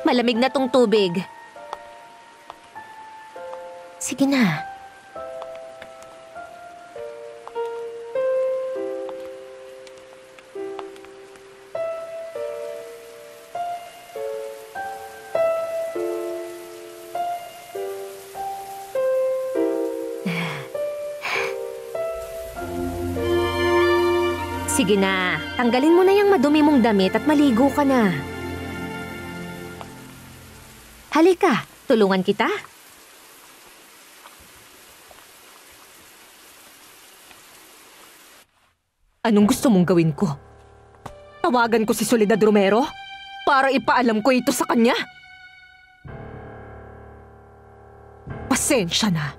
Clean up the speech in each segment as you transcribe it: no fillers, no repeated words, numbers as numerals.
Malamig na tong tubig. Sige na. Sige na, tanggalin mo na yung madumi mong damit at maligo ka na. Halika, tulungan kita. Anong gusto mong gawin ko? Tawagan ko si Soledad Romero para ipaalam ko ito sa kanya? Pasensya na.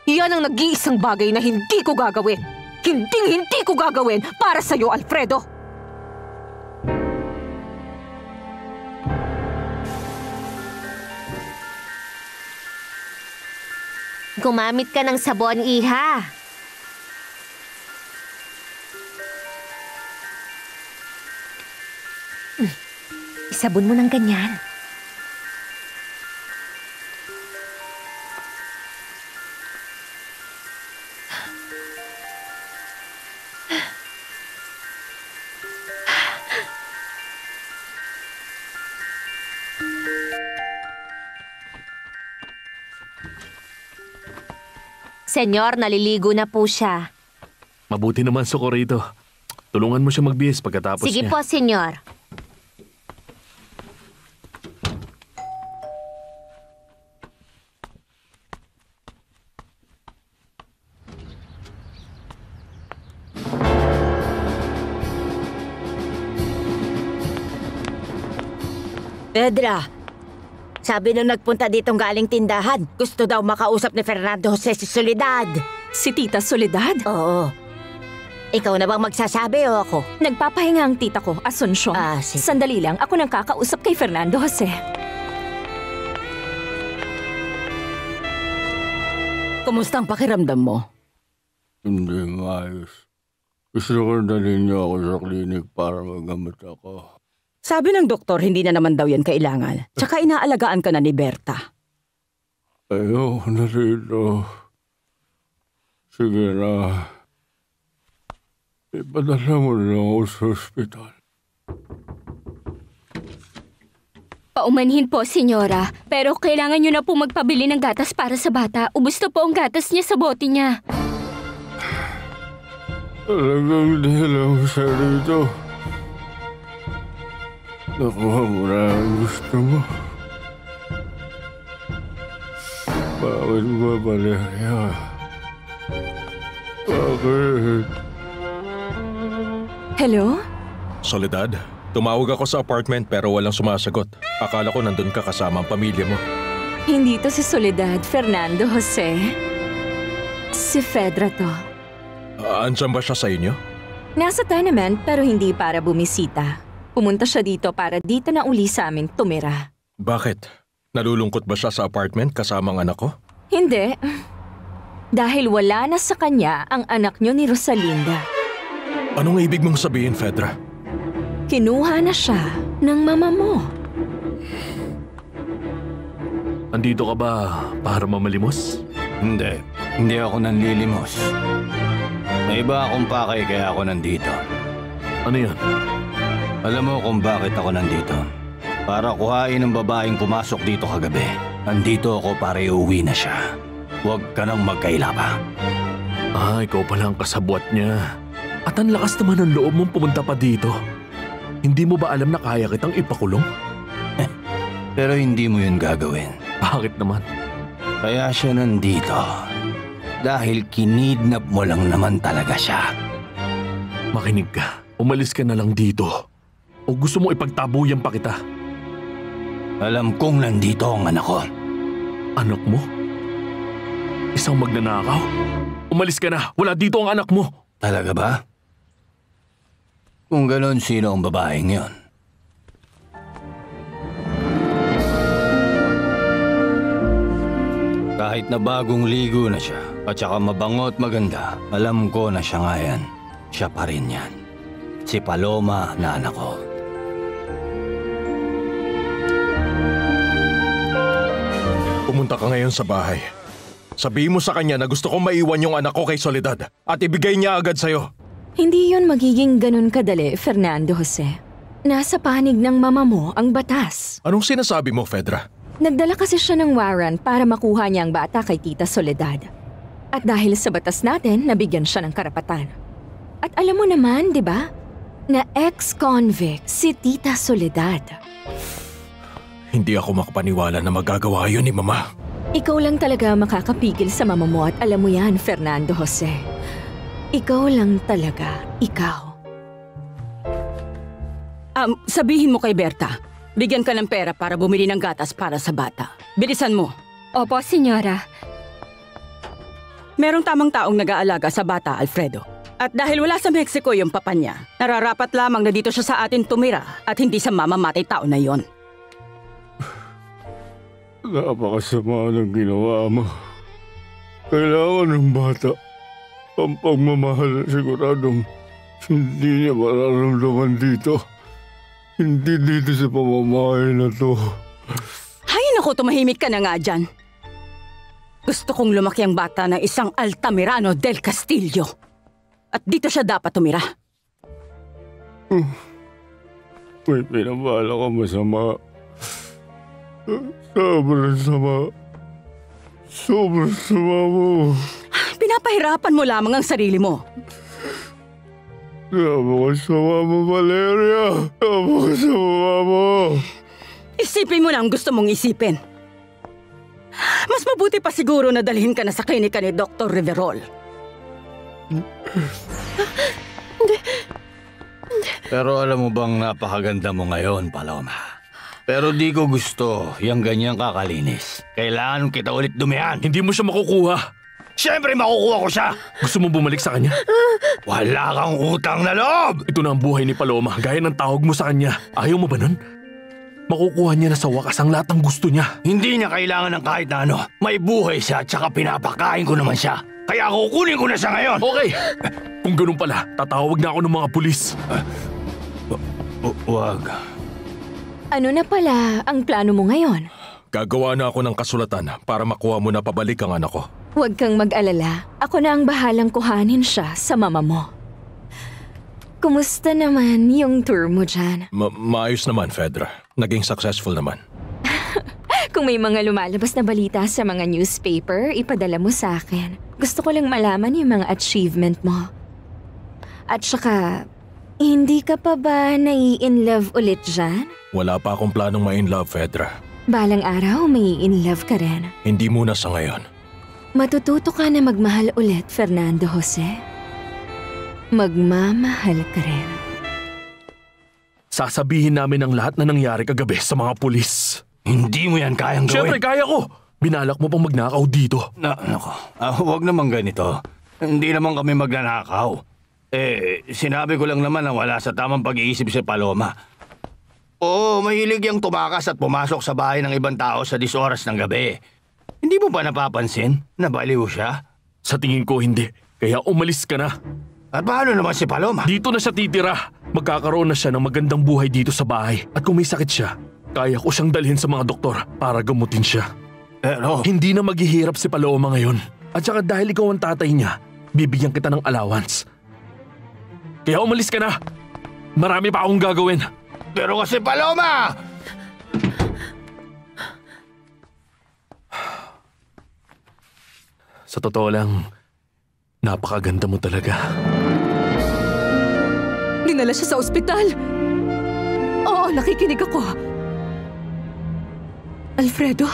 Iyan ang nag-iisang bagay na hindi ko gagawin. Hindi ko gagawin para sa'yo, Alfredo! Gumamit ka ng sabon, Iha. Isabon mo ng ganyan. Senyor, naliligo na po siya. Mabuti naman, Socorrito. Tulungan mo siya magbihis pagkatapos niya. Sige po, senyor. Pedra, sabi nung nagpunta ditong galing tindahan, gusto daw makausap ni Fernando Jose si Soledad. Si Tita Soledad? Oo. Ikaw na bang magsasabi o ako? Nagpapahinga ang tita ko, Asunsyon. Sige. Sandali lang, ako nang kakausap kay Fernando Jose. Kumusta ang pakiramdam mo? Hindi maayos. Gusto ko dalhin niyo ako sa klinik para magamot ako. Sabi ng doktor, hindi na naman daw yan kailangan. Tsaka inaalagaan ka na ni Berta. Ayaw na rito. Sige na. Ipadala mo na ako sa ospital. Paumanhin po, senyora. Pero kailangan niyo na po magpabili ng gatas para sa bata. Ubus na po ang gatas niya sa bote niya. Talagang dahil ako sa rito. Nakuha mo na ang gusto mo. Bakit ba, Valeria? Bakit? Hello? Soledad, tumawag ako sa apartment pero walang sumasagot. Akala ko nandun ka kasama ang pamilya mo. Hindi to si Soledad, Fernando Jose. Si Fedra to. Andyan ba siya sa inyo? Nasa tenement pero hindi para bumisita. Pumunta siya dito para dito na uli sa amin tumira. Bakit? Nalulungkot ba siya sa apartment kasama ang anak ko? Hindi. Dahil wala na sa kanya ang anak niyo ni Rosalinda. Anong ibig mong sabihin, Fedra? Kinuha na siya ng mama mo. Andito ka ba para mamalimos? Hindi. Hindi ako nanlilimos. May iba akong pakay kaya ako nandito. Ano yan? Alam mo kung bakit ako nandito? Para kuhain ang babaeng pumasok dito kagabi. Nandito ako para iuwi na siya. Huwag ka nang magkaila pa. Ikaw pala ang kasabwat niya. At ang lakas naman ng loob mong pumunta pa dito. Hindi mo ba alam na kaya kitang ipakulong? Pero hindi mo yun gagawin. Bakit naman? Kaya siya nandito. Dahil kinidnap mo lang naman talaga siya. Makinig ka. Umalis ka na lang dito. O gusto mo ipagtabuyan pa kita? Alam kong nandito ang anak ko. Anak mo? Isang magnanakaw? Umalis ka na! Wala dito ang anak mo! Talaga ba? Kung ganon, sino ang babaeng yon? Kahit na bagong ligo na siya, at saka mabango at maganda, alam ko na siya nga yan. Siya pa rin yan. si Paloma na anak ko. Pumunta ka ngayon sa bahay. Sabihin mo sa kanya na gusto kong maiwan yung anak ko kay Soledad at ibigay niya agad sa'yo. Hindi yun magiging ganun kadali, Fernando Jose. Nasa panig ng mama mo ang batas. Anong sinasabi mo, Fedra? Nagdala kasi siya ng warrant para makuha niya ang bata kay Tita Soledad. At dahil sa batas natin, nabigyan siya ng karapatan. At alam mo naman, di ba, na ex-convict si Tita Soledad. Hindi ako makapaniwala na magagawa yun ni Mama. Ikaw lang talaga makakapigil sa mama mo at alam mo yan, Fernando Jose. Ikaw lang talaga, ikaw. Sabihin mo kay Berta, bigyan ka ng pera para bumili ng gatas para sa bata. Bilisan mo. Opo, senyora. Merong tamang taong nag-aalaga sa bata, Alfredo. At dahil wala sa Mexico yung papa niya, nararapat lamang na dito siya sa atin tumira at hindi sa mamamatay tao na yon. Napakasama ng ginawa mo. Kailangan ng bata ang pagmamahal na siguradong hindi niya mararamdaman dito. Hindi dito sa pamamahay na to. Hay naku, tumahimik ka na nga dyan. Gusto kong lumaki ang bata ng isang Altamirano del Castillo. At dito siya dapat tumira. May pinabala ka masama. Sobrang sama. Sobrang sama mo. Pinapahirapan mo lamang ang sarili mo. Napakasama mo, Valeria. Napakasama mo. Isipin mo na ang gusto mong isipin. Mas mabuti pa siguro na dalhin ka na sa klinika ni Dr. Riverol. Pero alam mo bang napakaganda mo ngayon, Paloma? Pero di ko gusto yung ganyang kakalinis. Kailangan kita ulit dumihan. Hindi mo siya makukuha. Siyempre makukuha ko siya! Gusto mo bumalik sa kanya? Wala kang utang na loob! Ito na ang buhay ni Paloma, gaya ng tawag mo sa kanya. Ayaw mo ba nun? Makukuha niya na sa wakas ang lahat ng gusto niya. Hindi niya kailangan ng kahit na ano. May buhay siya at saka pinapakain ko naman siya. Kaya kukunin ko na siya ngayon! Okay! Kung ganun pala, tatawag na ako ng mga pulis. Wag. Ano na pala ang plano mo ngayon? Gagawa na ako ng kasulatan para makuha mo na pabalik ang anak ko. Huwag kang mag-alala. Ako na ang bahalang kuhanin siya sa mama mo. Kumusta naman yung tour mo dyan? Maayos naman, Fedra. Naging successful naman. Kung may mga lumalabas na balita sa mga newspaper, ipadala mo sa akin. Gusto ko lang malaman yung mga achievement mo. At saka, hindi ka pa ba nai-in-love ulit dyan? Wala pa akong planong ma-in-love, Fedra. Balang araw, may in-love ka rin. Hindi muna sa ngayon. Matututo ka na magmahal ulit, Fernando Jose. Magmamahal ka rin. Sasabihin namin ang lahat na nangyari kagabi sa mga pulis. Hindi mo yan kayang gawin. Siyempre, kaya ko! Binalak mo pang magnakaw dito. Nako, huwag naman ganito. Hindi naman kami magnanakaw. Sinabi ko lang naman na wala sa tamang pag-iisip si Paloma. Oo, mahilig yung tumakas at pumasok sa bahay ng ibang tao sa 10 oras ng gabi. Hindi mo ba napapansin na baliw siya? Sa tingin ko hindi, kaya umalis ka na. At paano naman si Paloma? Dito na siya titira. Magkakaroon na siya ng magandang buhay dito sa bahay. At kung may sakit siya, kaya ko siyang dalhin sa mga doktor para gamutin siya. Pero hindi na maghihirap si Paloma ngayon. At saka dahil ikaw ang tatay niya, bibigyan kita ng allowance. Kaya umalis ka na. Marami pa akong gagawin. Pero kasi Paloma! Sa totoo lang, napakaganda mo talaga. Dinala siya sa ospital. Oo, nakikinig ako. Alfredo,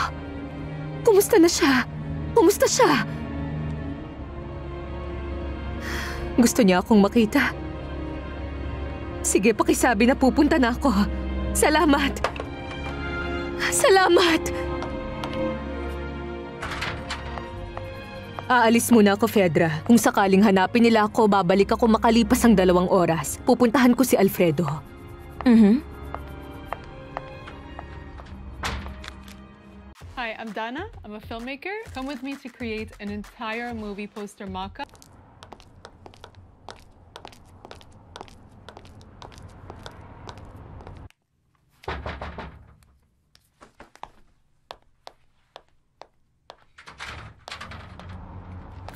kumusta na siya? Kumusta siya? Gusto niya akong makita. Sige, pakisabi na pupunta na ako. Salamat. Salamat! Aalis muna ako, Fedra. Kung sakaling hanapin nila ako, babalik ako makalipas ang 2 oras. Pupuntahan ko si Alfredo. Hi, I'm Dana. I'm a filmmaker. Come with me to create an entire movie poster mock-up.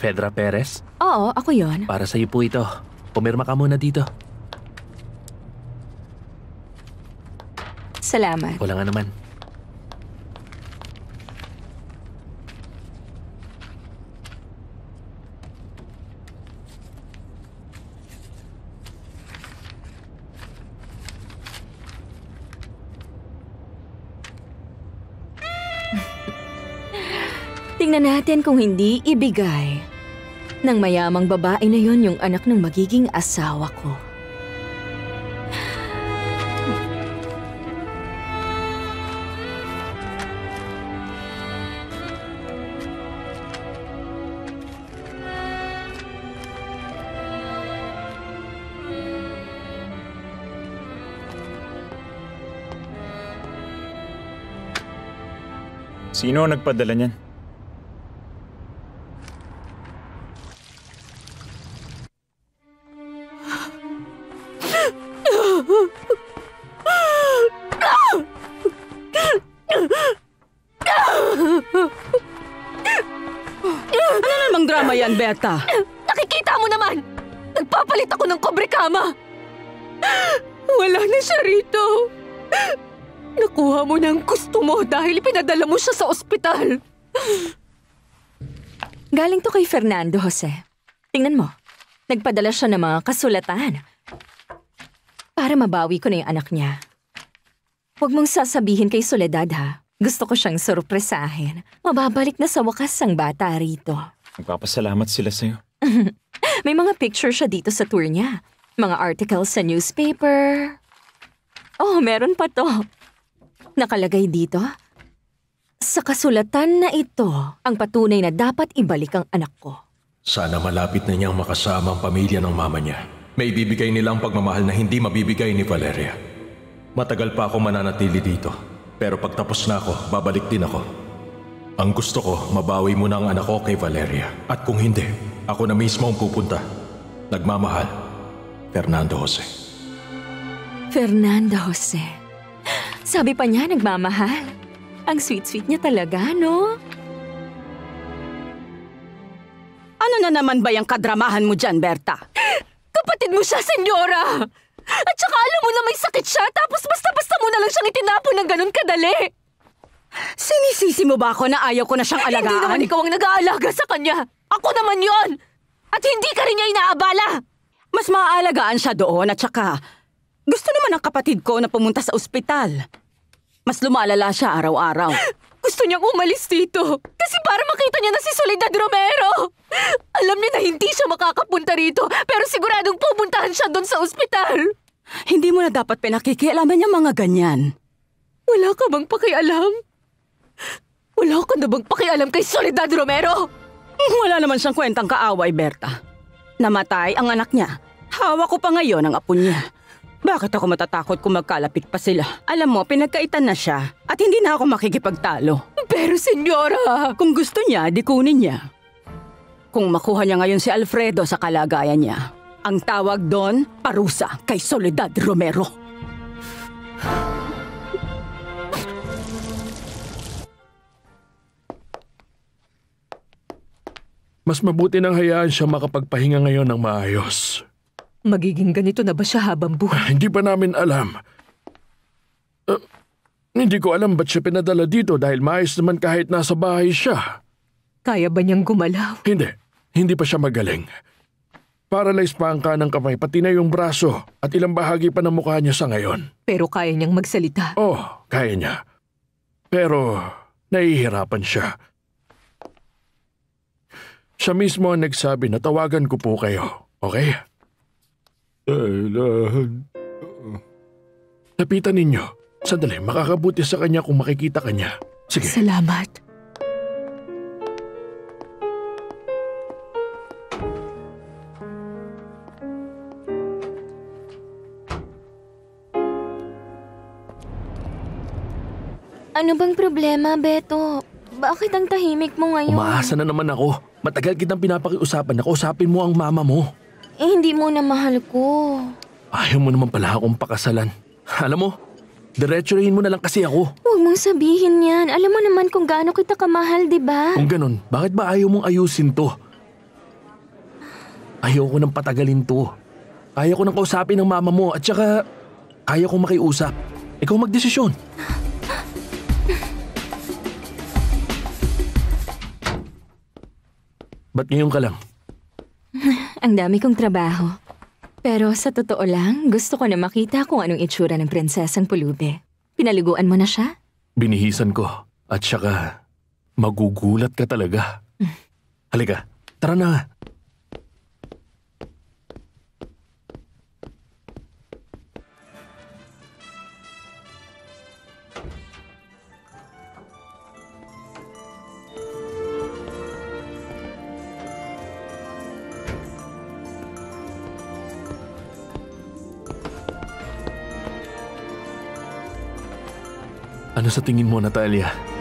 Fedra Perez? Oo, ako yon. Para sa'yo po ito. Pumirma ka muna dito. Salamat. Wala nga naman. Tingnan natin kung hindi ibigay ng mayamang babae na yon yung anak ng magiging asawa ko. Sino ang nagpadala niyan? Ano namang drama yan, Berta? Nakikita mo naman! Nagpapalit ako ng kobrekama! Wala na siya rito! Nakuha mo na ang gusto mo dahil pinadala mo siya sa ospital! Galing to kay Fernando Jose. Tingnan mo, nagpadala siya ng mga kasulatan para mabawi ko na yung anak niya. Huwag mong sasabihin kay Soledad ha. Gusto ko siyang sorpresahin. Mababalik na sa wakas ang bata rito. Magpapasalamat sila sa'yo. May mga picture siya dito sa tour niya. Mga articles sa newspaper. Oh, meron pa to. Nakalagay dito, sa kasulatan na ito, ang patunay na dapat ibalik ang anak ko. Sana malapit na niyang makasama ang pamilya ng mama niya. May ibibigay nilang pagmamahal na hindi mabibigay ni Valeria. Matagal pa ako mananatili dito. Pero pagtapos na ako, babalik din ako. Ang gusto ko, mabawi mo na ang anak ko kay Valeria. At kung hindi, ako na mismo ang pupunta. Nagmamahal, Fernando Jose. Fernando Jose. Sabi pa niya nagmamahal. Ang sweet-sweet niya talaga, no? Ano na naman ba yung kadramahan mo dyan, Berta? Kapatid mo siya, senyora! At saka alam mo na may sakit siya, tapos basta-basta mo na lang siyang itinapon ng ganun kadali! Sinisisi mo ba ako na ayaw ko na siyang alagaan? Hindi naman ikaw ang nag-aalaga sa kanya! Ako naman yon! At hindi ka rin niya inaabala! Mas maaalagaan siya doon at saka gusto naman ng kapatid ko na pumunta sa ospital. Mas lumalala siya araw-araw. Gusto niyang umalis dito kasi para makita niya na si Soledad Romero. Alam niya na hindi siya makakapunta rito pero siguradong pupuntahan siya doon sa ospital. Hindi mo na dapat pinakikialaman yung mga ganyan. Wala ka bang pakialam? Wala ka na bang pakialam kay Soledad Romero? Wala naman siyang kwentang kaaway, Berta. Namatay ang anak niya. Hawak ko pa ngayon ang apo niya. Bakit ako matatakot kung magkalapit pa sila? Alam mo, pinagkaitan na siya at hindi na ako makikipagtalo. Pero senyora, kung gusto niya, di kunin niya. Kung makuha niya ngayon si Alfredo sa kalagayan niya, ang tawag doon, parusa kay Soledad Romero. Mas mabuti nang hayaan siya makapagpahinga ngayon ng maayos. Magiging ganito na ba siya habang buhay? Hindi pa namin alam. Hindi ko alam ba't siya pinadala dito dahil maayos naman kahit nasa bahay siya. Kaya ba niyang gumalaw? Hindi pa siya magaling. Paralyzed pa ang kanang kamay pati na yung braso at ilang bahagi pa ng mukha niya sa ngayon. Pero kaya niyang magsalita? Oh, kaya niya. Pero nahihirapan siya. Siya mismo ang nagsabi na tawagan ko po kayo, okay? Lapitan ninyo. Sandali, makakabuti sa kanya kung makikita kanya. Sige. Salamat. Ano bang problema, Beto? Bakit ang tahimik mo ngayon? Umaasa na naman ako. Matagal kitang pinapakiusapan na kausapin mo ang mama mo. Hindi mo na mahal ko. Ayaw mo naman pala akong pakasalan. Alam mo, diretsuhin mo na lang kasi ako. Huwag mong sabihin yan. Alam mo naman kung gaano kita kamahal, di ba? Kung ganun, bakit ba ayaw mong ayusin to? Ayoko nang patagalin to. Kaya ko nang kausapin ng mama mo at saka kaya kong makiusap. Ikaw magdesisyon. Ba't ngayon ka lang? Ang dami kong trabaho. Pero sa totoo lang, gusto ko na makita kung anong itsura ng prinsesang pulubi. Pinaliguan mo na siya? Binihisan ko. At saka, magugulat ka talaga. Halika, tara na. Ano sa tingin mo, Natalia?